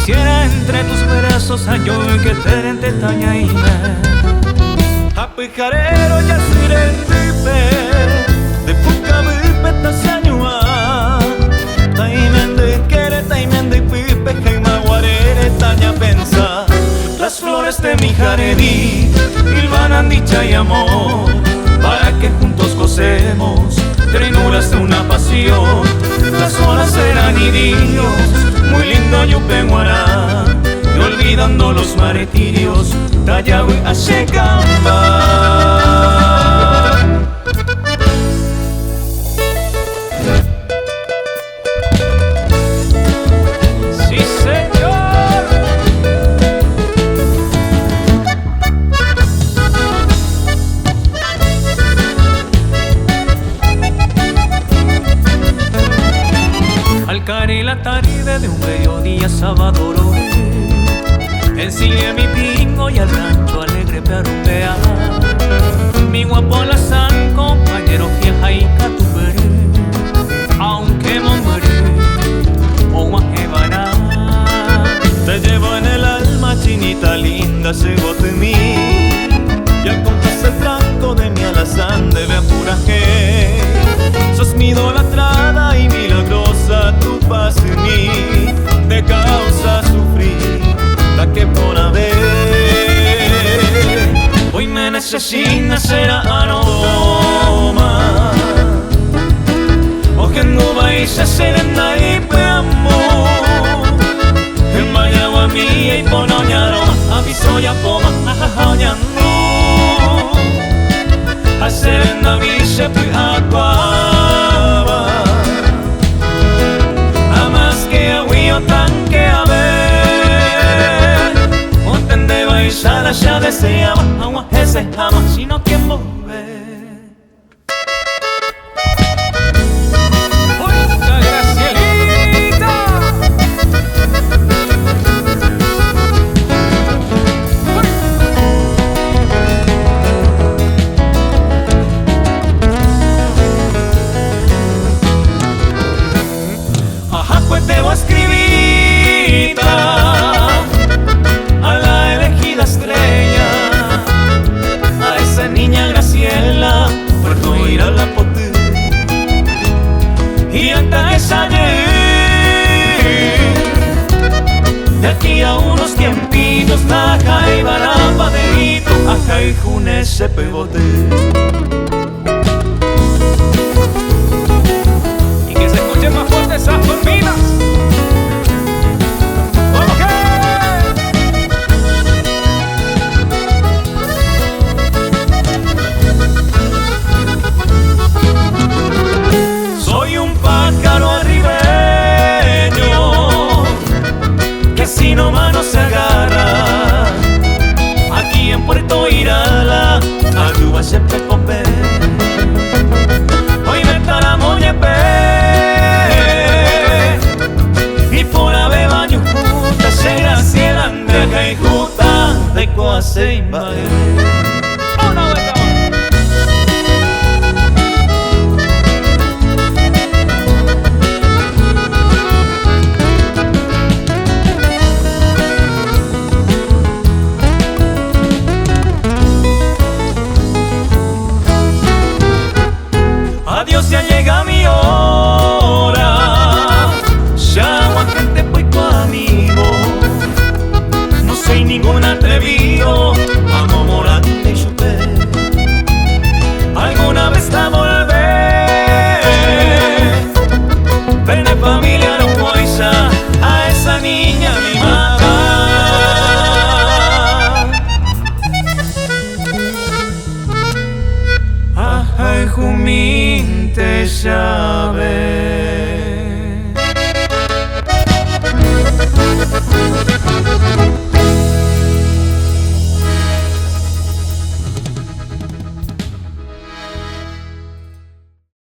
Quisiera entre tus brazos a yo que te en tetaña y me a pijarero ya sirve de puca vipe tasañua taimende quere taimende pipe jaima guarere taña pensa las flores de mi jardín hilvanan dicha y amor para que juntos gocemos ternuras de una pasión. Las horas serán idilios, muy lindo Yupenguará, y olvidando los martirios, Tayahui Ashekamba. Sí, señor. Al caer la tarde de un mediodía sábado ensigue mi pingo y al rancho alegre perrumbea. Mi guapo la san compañero vieja y catupere, aunque moriré o guajebana. Te llevo en el alma, chinita linda, se de mí. Y al compás el tranco de mi alazán debe apuraje. Sos mi idolatrada y milagrosa, tu paz en mí te causa sufrir, la que por haber. Hoy me necesita será aroma, o que no vais a ser en naipe amor. En Mayagua mía y ponoñaro, aviso ya poma, ajajañando. Hacer en Daviche Pijacuaba, a más que aguillo tan que a ver. Ontende baixada ya deseaba, agua ese jamás, sino quien volver. ¡Oiga, Gracielita! Pues debo escribir a la elegida estrella, a esa niña Graciela, por no ir a la pote. Y hasta esa de aquí a unos tiempitos, Naja y Baramba de Hito, Aja y Junes se pegote. Y que se escuchen más fuertes esas turbinas. Soy un pájaro arribeño que si no mano se agarra. Aquí en Puerto Irala, Aruba se pecope. Hoy me estará Moñepe y por ave baño justa se Graciela Andrea y justa de coase invade. Adiós, ya llega mi hora. Llama gente pues tu amigo. No soy ningún atrevido, amo morante y chupé. Alguna vez la volver. Verne familiar o poisa a esa niña mi mata. Ajá, Jumín te llave.